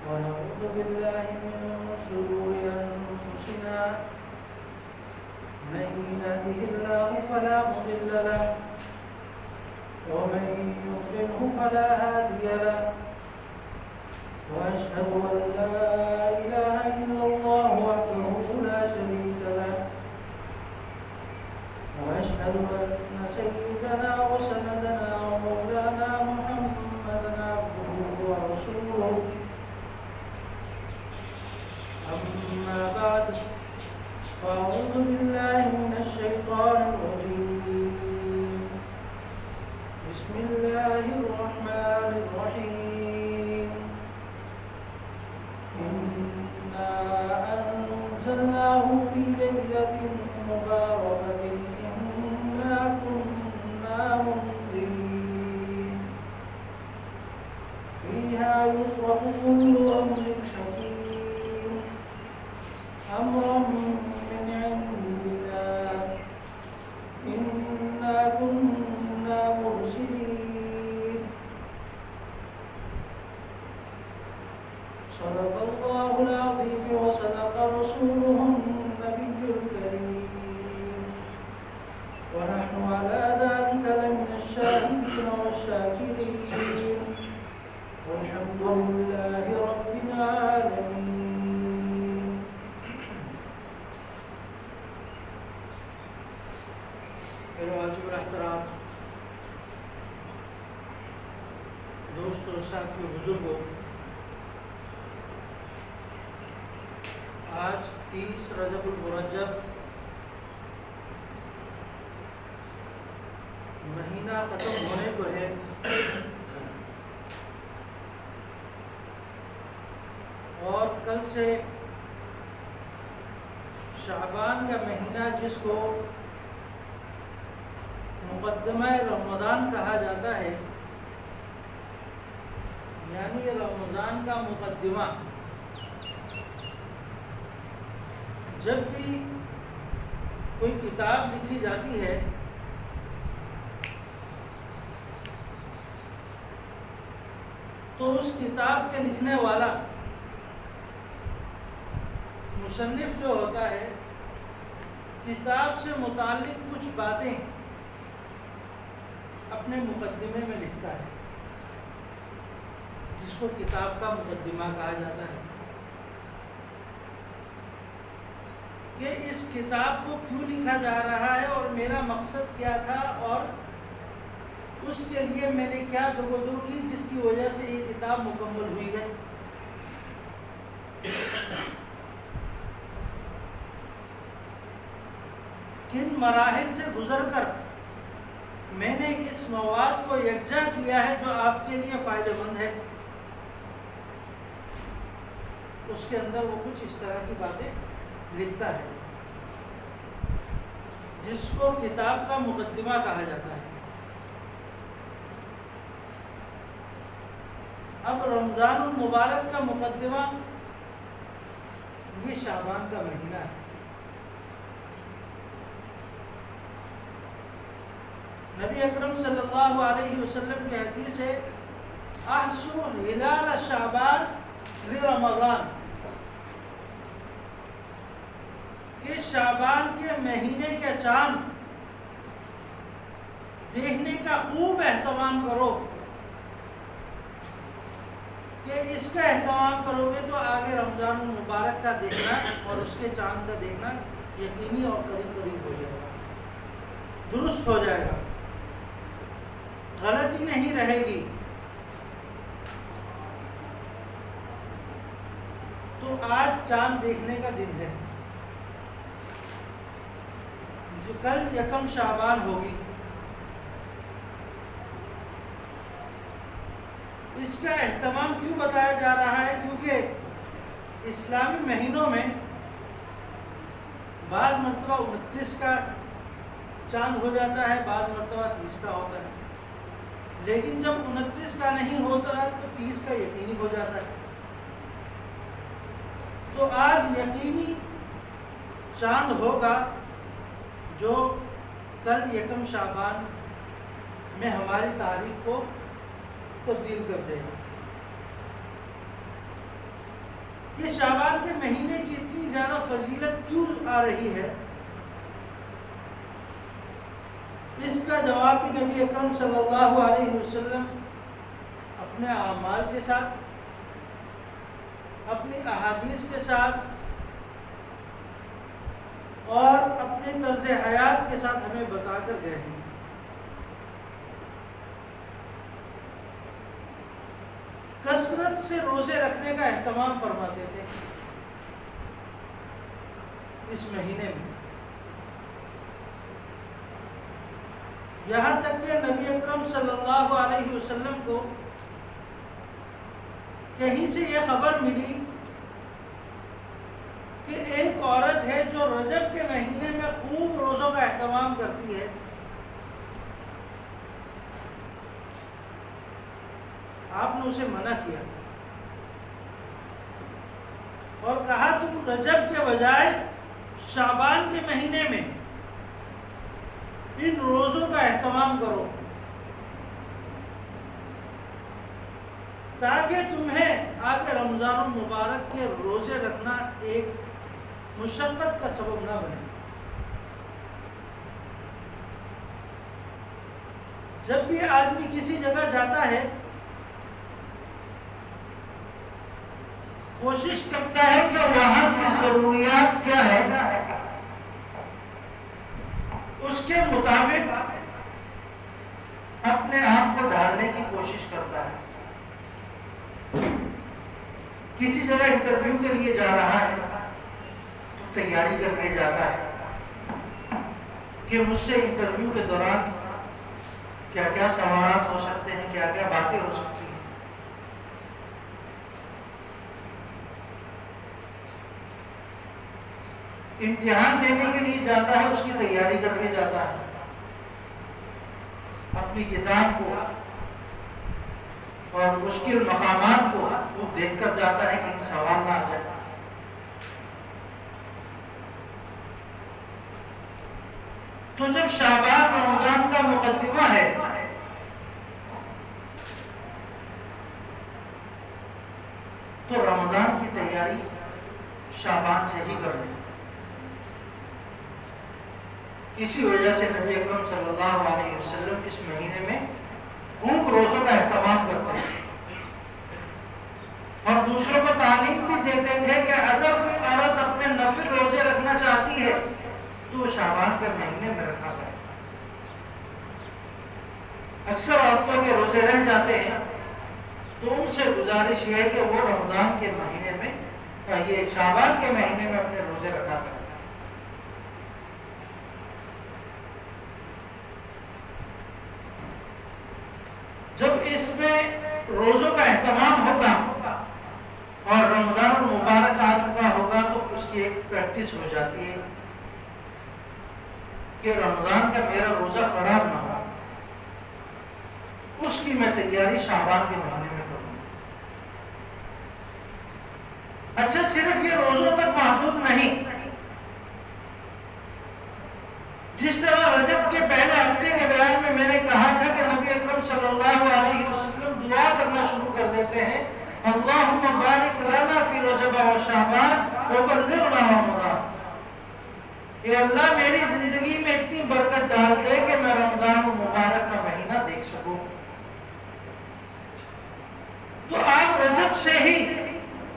ونعوذ بالله من شرور أنفسنا من يهده الله فلا مضل له ومن يضلله فلا هادي له وأشهد أن لا إله إلا الله وحده لا شريك له وأشهد أن سيدنا وسندنا ومولانا محمدا عبده ورسوله أما بعد فأعوذ بالله من الشيطان الرجيم بسم الله الرحمن الرحيم إنا أنزلناه في ليلة مباركة إنا كنا منذرين فيها يفرق كل أمر حكيم أمرا من عندنا إنا كنا مرسلين صدق الله العظيم وصدق رسوله النبي الكريم ونحن على ذلك لمن الشاهدين والشاكرين والحمد لله رب العالمين. میرے واجب الاحترام دوستوں ساتھیوں بزرگوں، آج 30 رجب المرجب مہینہ ختم ہونے کو ہے اور کل سے شعبان کا مہینہ جس کو مقدمہ رمضان کہا جاتا ہے، یعنی رمضان کا مقدمہ، جب بھی کوئی کتاب لکھی جاتی ہے تو اس کتاب کے لکھنے والا مصنف جو ہوتا ہے کتاب سے متعلق کچھ باتیں اپنے مقدمے میں لکھتا ہے، جس کو کتاب کا مقدمہ کہا جاتا ہے، کہ اس کتاب کو کیوں لکھا جا رہا ہے اور میرا مقصد کیا تھا اور اس کے لیے میں نے کیا جستجو کی جس کی وجہ سے یہ کتاب مکمل ہوئی ہے۔ کن مراحل سے گزر کر میں نے اس مواد کو یکجا کیا ہے جو آپ کے لیے فائدہ مند ہے، اس کے اندر وہ کچھ اس طرح کی باتیں لکھتا ہے جس کو کتاب کا مقدمہ کہا جاتا ہے۔ اب رمضان المبارک کا مقدمہ یہ شعبان کا مہینہ ہے۔ نبی اکرم صلی اللہ علیہ وسلم کی حدیث ہے، احسو ہلال شعبان لرمضان، کہ شعبان کے مہینے کے چاند دیکھنے کا خوب اہتمام کرو، کہ اس کا اہتمام کرو گے تو آگے رمضان المبارک کا دیکھنا اور اس کے چاند کا دیکھنا یقینی اور قریب قریب ہو جائے گا، درست ہو جائے گا، غلطی نہیں رہے گی۔ تو آج چاند دیکھنے کا دن ہے، جو کل یکم شعبان ہوگی۔ اس کا اہتمام کیوں بتایا جا رہا ہے؟ کیونکہ اسلامی مہینوں میں بعض مرتبہ 29 کا چاند ہو جاتا ہے، بعض مرتبہ 30 کا ہوتا ہے، لیکن جب 29 کا نہیں ہوتا ہے تو 30 کا یقینی ہو جاتا ہے۔ تو آج یقینی چاند ہوگا جو کل یکم شعبان میں ہماری تاریخ کو تبدیل کر دے گا۔ یہ شعبان کے مہینے کی اتنی زیادہ فضیلت کیوں آ رہی ہے؟ اس کا جواب بھی نبی اکرم صلی اللہ علیہ وسلم اپنے اعمال کے ساتھ، اپنی احادیث کے ساتھ اور اپنے طرز حیات کے ساتھ ہمیں بتا کر گئے ہیں۔ کثرت سے روزے رکھنے کا اہتمام فرماتے تھے اس مہینے میں، یہاں تک کہ نبی اکرم صلی اللہ علیہ وسلم کو کہیں سے یہ خبر ملی کہ ایک عورت ہے جو رجب کے مہینے میں خوب روزوں کا اہتمام کرتی ہے، آپ نے اسے منع کیا اور کہا تم رجب کے بجائے شعبان کے مہینے میں ان روزوں کا اہتمام کرو تاکہ تمہیں آگے رمضان المبارک کے روزے رکھنا ایک مشقت کا سبب نہ بنے۔ جب بھی آدمی کسی جگہ جاتا ہے کوشش کرتا ہے کہ وہاں کی ضروریات کیا ہے اس کے مطابق اپنے آپ کو ڈھالنے کی کوشش کرتا ہے۔ کسی جگہ انٹرویو کے لیے جا رہا ہے تو تیاری کر کے جاتا ہے کہ مجھ سے انٹرویو کے دوران کیا کیا سوالات ہو سکتے ہیں، کیا کیا باتیں ہو سکتی ہیں۔ امتحان دینے کے لیے جاتا ہے، اس کی تیاری کر کے جاتا ہے، اپنی کتاب کو اور مشکل مقامات کو خوب دیکھ کر جاتا ہے کہ سوال نہ آ جائے۔ تو جب شعبان رمضان کا مقدمہ ہے تو رمضان کی تیاری شعبان سے ہی کرنی۔ اسی وجہ سے نبی اکرم صلی اللہ علیہ وسلم اس مہینے میں خوب روزوں کا اہتمام کرتے ہیں اور دوسروں کو تعلیم بھی دیتے تھے کہ اگر کوئی عورت اپنے نفل روزے رکھنا چاہتی ہے تو شعبان کے مہینے میں رکھا کرے۔ اکثر عورتوں کے روزے رہ جاتے ہیں تو ان سے گزارش یہ ہے کہ وہ رمضان کے مہینے میں یہ شعبان کے مہینے میں اپنے روزے رکھا کریں۔ جب اس میں روزوں کا اہتمام ہوگا اور رمضان المبارک آ چکا ہوگا تو اس کی ایک پریکٹس ہو جاتی ہے کہ رمضان کا میرا روزہ خراب نہ ہو، اس کی میں تیاری شعبان کے مہینے میں کروں۔ اچھا، صرف یہ روزوں تک محدود نہیں، جس طرح رجب کے پہلے ہفتے کے بیان میں نے کہا تھا کہ نبی اکرم صلی اللہ علیہ وسلم دعا کرنا شروع کر دیتے ہیں، اللہم بارک لنا فی رجب و شعبان وبلغنا رمضان، اے اللہ میری زندگی میں اتنی برکت ڈال دے کہ میں رمضان المبارک کا مہینہ دیکھ سکوں۔ تو آپ رجب سے ہی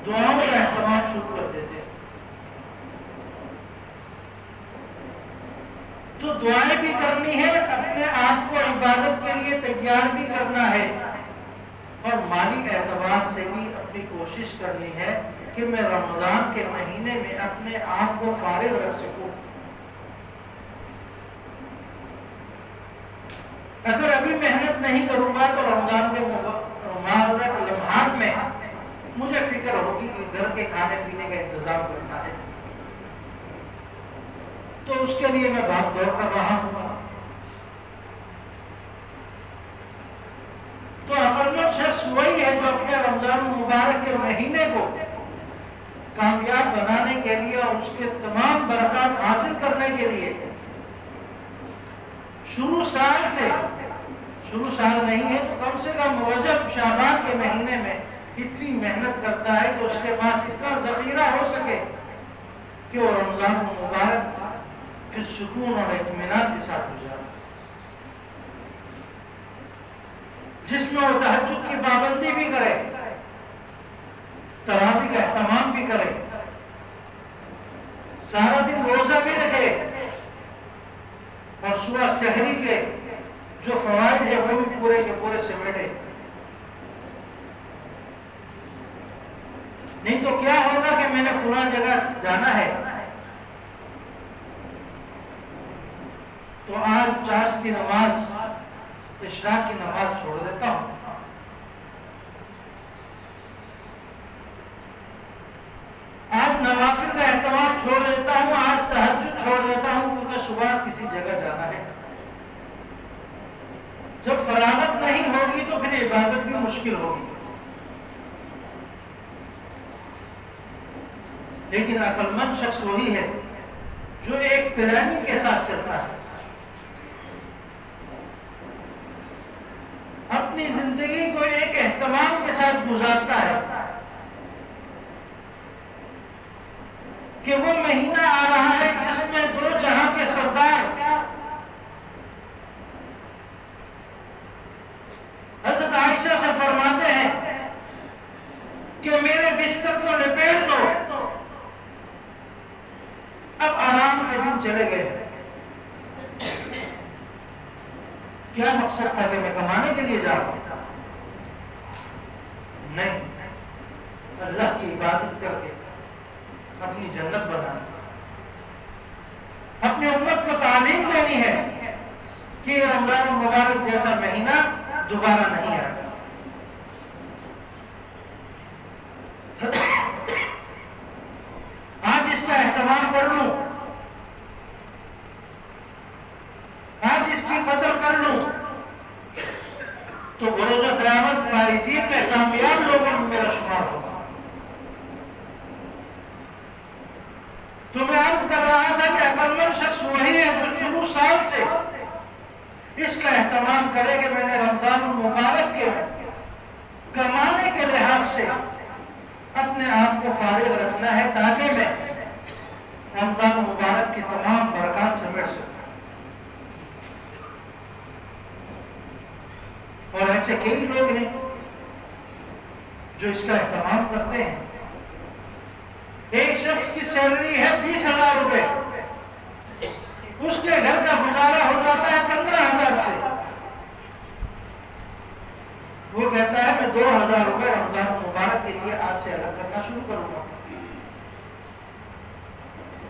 دعاؤں کا اہتمام شروع کر دیتے ہیں۔ تو دعائیں بھی کرنی ہے، اپنے آپ کو عبادت کے لیے تیار بھی کرنا ہے اور مالی اعتبار سے بھی اپنی کوشش کرنی ہے کہ میں رمضان کے مہینے میں اپنے آپ کو فارغ رکھ سکوں۔ اگر ابھی محنت نہیں کروں گا تو رمضان کے مبارک لمحات میں مجھے فکر ہوگی کہ گھر کے کھانے پینے کا انتظام کرنا ہے، تو اس کے لیے میں بھاگ دوڑ کر رہا ہوں۔ تو عقلمند شخص وہی ہے جو اپنے رمضان مبارک کے مہینے کو کامیاب بنانے کے لیے اور اس کے تمام برکات حاصل کرنے کے لیے شروع سال نہیں ہے تو کم سے کم رجب شعبان کے مہینے میں اتنی محنت کرتا ہے کہ اس کے پاس اتنا ذخیرہ ہو سکے کہ وہ رمضان المبارک پھر سکون اور اطمینان کے ساتھ گزارے، جس میں وہ تہجد کی پابندی بھی کرے، تراویح کا اہتمام بھی کرے، سارا دن روزہ بھی رکھے، اور صبح سحری کے جو فوائد ہے وہ بھی پورے کے پورے سمیٹے۔ نہیں تو کیا ہوگا کہ میں نے فلاں جگہ جانا ہے تو آج چاشت کی نماز، اشراق کی نماز چھوڑ دیتا ہوں، آج نوافل کا اہتمام چھوڑ دیتا ہوں، آج تہجد چھوڑ دیتا ہوں کیونکہ صبح کسی جگہ جانا ہے۔ جب فراغت نہیں ہوگی تو پھر عبادت بھی مشکل ہوگی۔ لیکن عقل مند شخص وہی ہے جو ایک پلاننگ کے ساتھ چلتا ہے، اپنی زندگی کو ایک اہتمام کے ساتھ گزارتا ہے کہ وہ مہینہ آ رہا ہے جس میں دو جہاں کے سردار حضرت عائشہ سے فرماتے ہیں کہ میرے بستر کو لپیٹ دو، اب آرام کے دن چلے گئے۔ کیا مقصد تھا کہ میں کمانے کے لیے جا رہا ہوں؟ نہیں، اللہ کی عبادت کر کے اپنی جنت بنانا، اپنی امت کو تعلیم دینی ہے کہ رمضان المبارک جیسا مہینہ دوبارہ نہیں آئے گا۔ آج اس کا اہتمام کر لوں، آج اس کی قدر کر لوں تو بروز قیامت فائزین میں کامیاب لوگوں میں میرا شمار ہوگا۔ تو میں عرض کر رہا تھا کہ عقل مند شخص وہی ہے جو شروع سال سے اس کا اہتمام کرے کہ میں نے رمضان المبارک کے کمانے کے لحاظ سے اپنے آپ کو فارغ رکھنا ہے تاکہ میں رمضان المبارک کی تمام برکات سمیٹ سکوں۔ اور ایسے کئی لوگ ہیں جو اس کا اہتمام کرتے ہیں۔ ایک شخص کی سیلری ہے 20,000 روپے، اس کے گھر کا گزارا ہو جاتا ہے 15,000 سے، وہ کہتا ہے میں 2,000 روپے رمضان مبارک کے لیے آج سے الگ کرنا شروع کروں گا،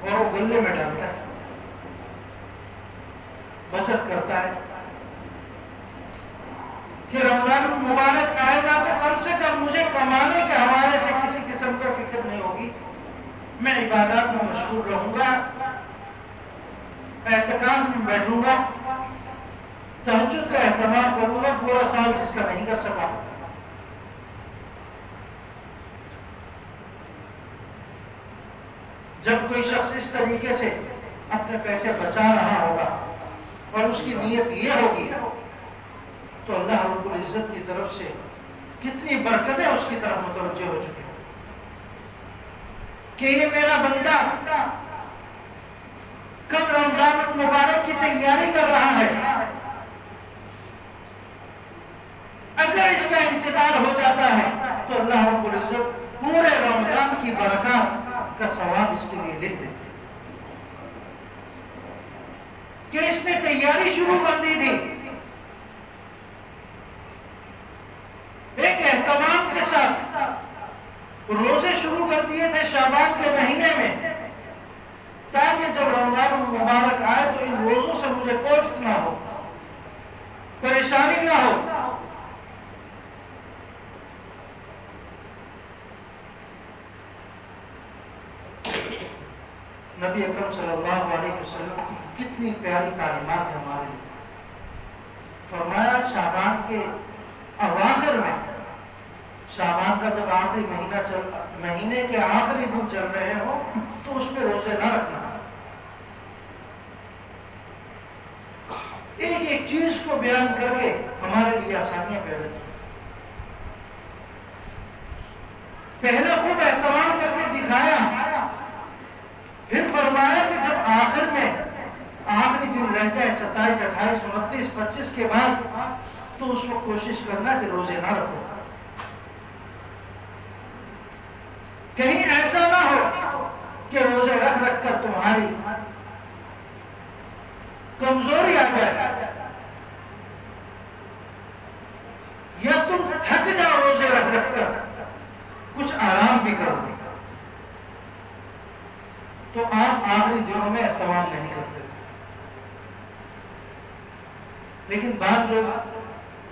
اور وہ گلے میں ڈالتا ہے، بچت کرتا ہے کہ رمضان مبارک آئے گا تو کم سے کم مجھے کمانے کے حوالے سے کسی قسم کا فکر نہیں ہوگی، میں عبادات میں مشغول رہوں گا، اعتکاف میں بیٹھوں گا، تہجد کا اہتمام کروں گا، پورا سال جس کا نہیں کر سکا۔ جب کوئی شخص اس طریقے سے اپنے پیسے بچا رہا ہوگا اور اس کی نیت یہ ہوگی تو اللہ رب العزت کی طرف سے کتنی برکتیں اس کی طرف متوجہ ہو چکی ہیں کہ یہ میرا بندہ کب رمضان المبارک کی تیاری کر رہا ہے، اگر اس کا انتقال ہو جاتا ہے تو اللہ رب العزت پورے رمضان کی برکات کا ثواب اس کے لیے لکھ دے کہ اس نے تیاری شروع کر دی تھی، ایک اہتمام کے ساتھ روزے شروع کر دیے تھے شعبان کے مہینے میں تاکہ جب رمضان المبارک آئے تو ان روزوں سے مجھے کوفت نہ ہو، پریشانی نہ ہو۔ نبی اکرم صلی اللہ علیہ وسلم کی کتنی پیاری تعلیمات ہیں ہمارے لیے۔ فرمایا شعبان کے اواخر میں، شعبان کا جب آخری مہینے کے آخری دن چل رہے ہو تو اس میں روزے نہ رکھنا، ایک ایک چیز کو بیان کر کے ہمارے لیے آسانیاں پیدا کی۔ پہلے خوب اہتمام کر کے دکھایا، پھر فرمایا کہ جب آخر میں آخری دن رہ جائے 27، 28، 29، 25 کے بعد، تو اس وقت کوشش کرنا کہ روزے نہ رکھو، کہیں ایسا نہ ہو کہ روزے رکھ رکھ کر تمہاری کمزوری آ جائے، یا تم تھک جاؤ روزے رکھ رکھ کر، کچھ آرام بھی کرو، تو آپ آخری دنوں میں اہتمام نہیں کرتے۔ لیکن بعض لوگ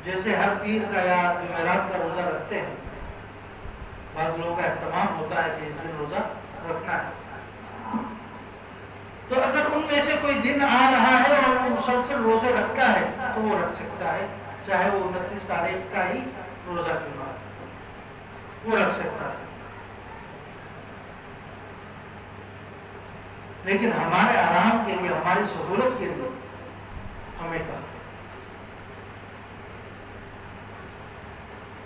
جیسے ہر پیر کا یا جمعرات کا روزہ رکھتے ہیں، بعض لوگوں کا اہتمام ہوتا ہے کہ اس دن روزہ رکھنا ہے، تو اگر ان میں سے کوئی دن آ رہا ہے اور وہ مسلسل روزے رکھتا ہے تو وہ رکھ سکتا ہے، چاہے وہ 29 تاریخ کا ہی روزہ کیوں نہ ہو، وہ رکھ سکتا ہے۔ لیکن ہمارے آرام کے لیے، ہماری سہولت کے لیے ہمیں کہا۔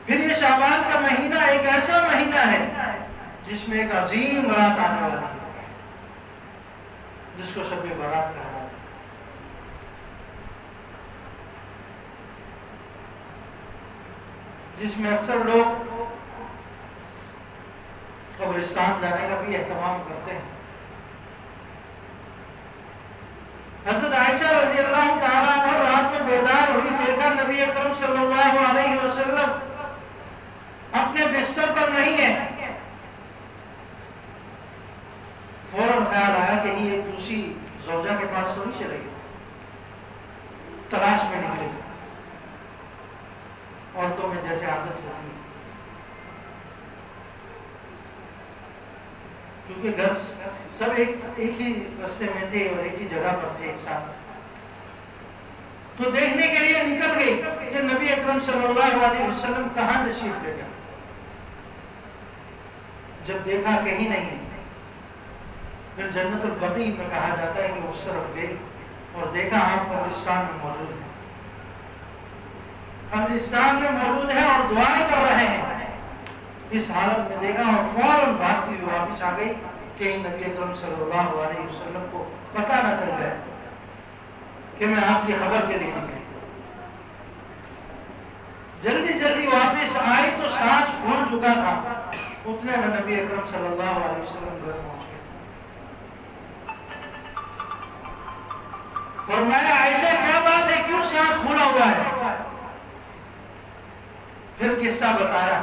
پھر یہ شعبان کا مہینہ ایک ایسا مہینہ ہے جس میں ایک عظیم رات آنے والی ہے، جس کو شب برات کہا جاتا ہے، جس میں اکثر لوگ قبرستان جانے کا بھی اہتمام کرتے ہیں۔ حضرت عائشہ رضی اللہ تعالیٰ عنہ رات میں بیدار ہوئی، دیکھا نبی اکرم صلی اللہ علیہ وسلم اپنے بستر پر نہیں ہے، فوراً خیال آیا کہ یہ دوسری زوجہ کے پاس تو نہیں چلے گی، تلاش میں نکلے گی، عورتوں میں جیسے عادت ہوتی ہے، کیونکہ گھر سب ایک ہی رستے میں تھے اور ایک ہی جگہ پر تھے ایک ساتھ، تو دیکھنے کے لیے نکل گئی کہ نبی اکرم صلی اللہ علیہ وسلم کہاں تشریف لے گئے۔ جب دیکھا کہیں نہیں ہے، پھر جنت البقیع میں کہا جاتا ہے کہ اس طرف گئی اور دیکھا آپ قبرستان میں موجود ہیں، قبرستان میں موجود ہیں اور دعائیں کر رہے ہیں، اس حالت میں دیکھا اور فوراً بھاگتی ہوئی واپس آ گئی کہ نبی اکرم صلی اللہ علیہ وسلم کو پتہ نہ چل جائے کہ میں آپ کی خبر کے لیے نکلی۔ جلدی جلدی واپس آئی تو سانس پھول چکا تھا، اتنے میں نبی اکرم صلی اللہ علیہ وسلم گھر پہنچ گئے۔ فرمایا عائشہ کیا بات ہے، کیوں سانس پھولا ہوا ہے؟ پھر قصہ بتایا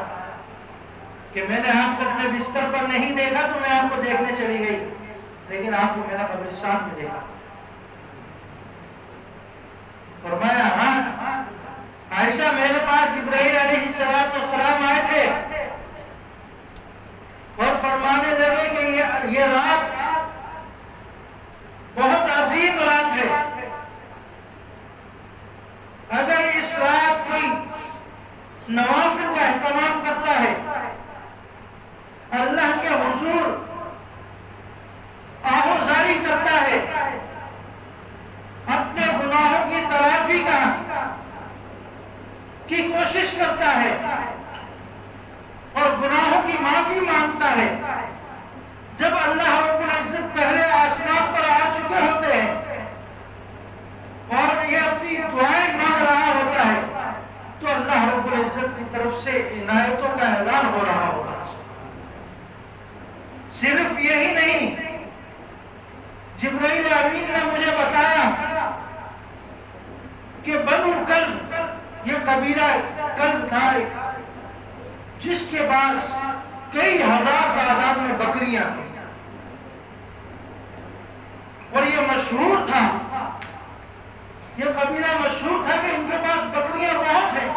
کہ میں نے آپ کو اپنے بستر پر نہیں دیکھا تو میں آپ کو دیکھنے چلی گئی، لیکن آپ کو میں نے قبرستان میں دیکھا۔ فرمایا ہاں عائشہ، میرے پاس جبرائیل علیہ السلام آئے تھے اور فرمانے لگے کہ یہ رات بہت عظیم رات ہے، اگر اس رات کوئی نوافل کا اہتمام کرتا ہے، اللہ کے حضور آہوزاری کرتا ہے، اپنے گناہوں کی تلافی کی کوشش کرتا ہے اور گناہوں کی معافی مانگتا ہے، جب اللہ رب العزت پہلے آسمان پر آ چکے ہوتے ہیں اور یہ اپنی دعائیں مانگ رہا ہوتا ہے، تو اللہ رب العزت کی طرف سے عنایتوں کا اعلان ہو رہا ہوگا۔ صرف یہی نہیں، جبرائیل امین نے مجھے بتایا کہ بنو کلب، یہ قبیلہ کلب تھا جس کے پاس کئی ہزار تعداد میں بکریاں تھیں، اور یہ مشہور تھا، یہ قبیلہ مشہور تھا کہ ان کے پاس بکریاں بہت ہیں۔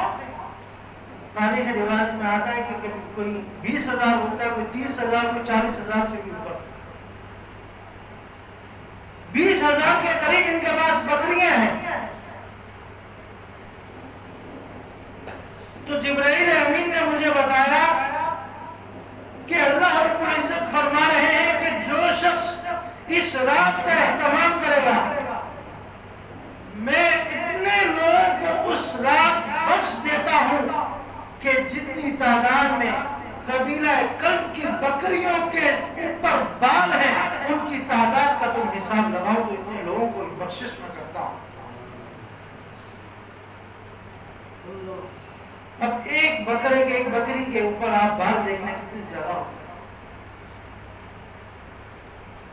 تاریخ روایت میں آتا ہے کہ کوئی 20,000 ہوتا ہے، کوئی 30,000، کوئی 40,000 سے بھی اوپر، 20,000 کے قریب ان کے پاس بکریاں ہیں۔ تو جبرائیل امین نے مجھے بتایا کہ اللہ رب العزت فرما رہے ہیں کہ جو شخص اس رات کا اہتمام کرے گا، میں اتنے لوگوں کو اس رات بخش دیتا ہوں کہ جتنی تعداد میں قبیلہ کلب بکریوں کے اوپر بال ہیں ان کی تعداد کا تم حساب لگاؤ تو اتنے لوگوں کو بخشش میں کرتا ہوں. اب ایک بکری کے اوپر آپ بال دیکھنے کتنی زیادہ ہوتے ہیں.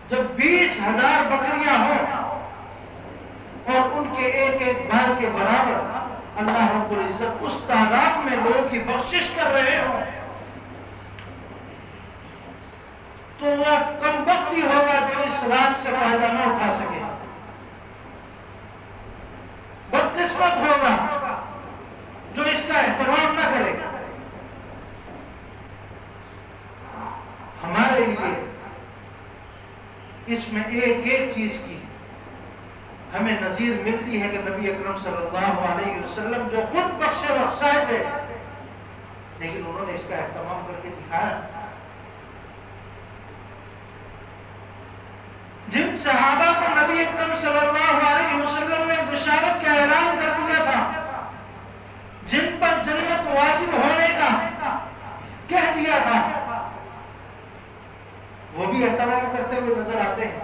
جب 20,000 بکریاں ہوں اور ان کے ایک بال کے برابر اللہ رب العزت اس تعداد میں لوگوں کی بخشش کر رہے ہوں تو وہ کم وقت ہی ہوگا جو اس رات سے فائدہ نہ اٹھا سکے. بدقسمت ہوگا جو اس کا اہتمام نہ کرے. ہمارے لیے اس میں ایک چیز کی ہمیں نظیر ملتی ہے کہ نبی اکرم صلی اللہ علیہ وسلم جو خود بخشے بخشائے تھے لیکن انہوں نے اس کا اہتمام کر کے دکھایا. جن صحابہ کو نبی اکرم صلی اللہ علیہ وسلم نے بشارت کا اعلان کر دیا تھا, جن پر جنت واجب ہونے کا کہہ دیا تھا, وہ بھی اہتمام کرتے ہوئے نظر آتے ہیں.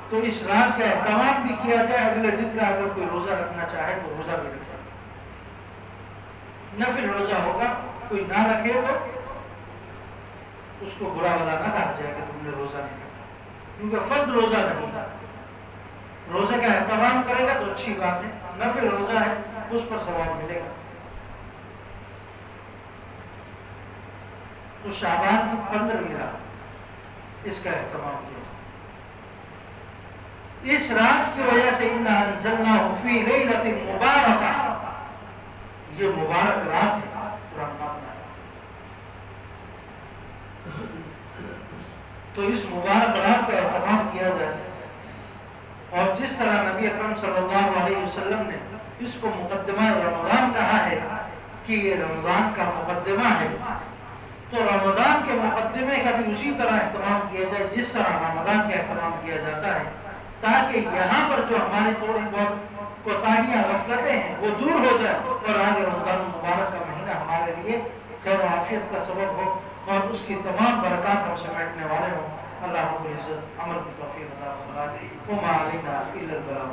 تو اس رات کا اہتمام بھی کیا جائے. اگلے دن کا اگر کوئی روزہ رکھنا چاہے تو روزہ بھی رکھے. نفل روزہ ہوگا, کوئی نہ رکھے تو اس کو برا بلا نہ کہا جائے کہ تم نے روزہ نہیں رکھا, کیونکہ فرض روزہ نہیں. روزے کا اہتمام کرے گا تو اچھی بات ہے, نفل روزہ ہے اس پر ثواب ملے گا. تو شعبان کی 15ویں رات اس کا اہتمام کیا. اس رات کی وجہ سے اِنَّا أَنزَلْنَاهُ فِي لَيْلَةٍ مُبَارَكَةٍ, یہ مبارک رات ہے. تو اس مبارک رات کا اہتمام کیا جائے. اور جس طرح نبی اکرم صلی اللہ علیہ وسلم نے اس کو مقدمہ رمضان کہا ہے کہ یہ رمضان کا مقدمہ ہے, تو رمضان کے مقدمے کا بھی اسی طرح اہتمام کیا جائے جس طرح رمضان کا اہتمام کیا جاتا ہے, تاکہ یہاں پر جو ہماری تھوڑی بہت کوتاہیاں غفلتیں ہیں وہ دور ہو جائے اور آگے رمضان المبارک کا مہینہ ہمارے لیے خیر و عافیت کا سبب ہو اور اس کی تمام برکات ہم سمیٹنے والے ہوں. اللہ رب العزت عمل کی توفیق عطا فرمائے. وما علینا الا البلاغ.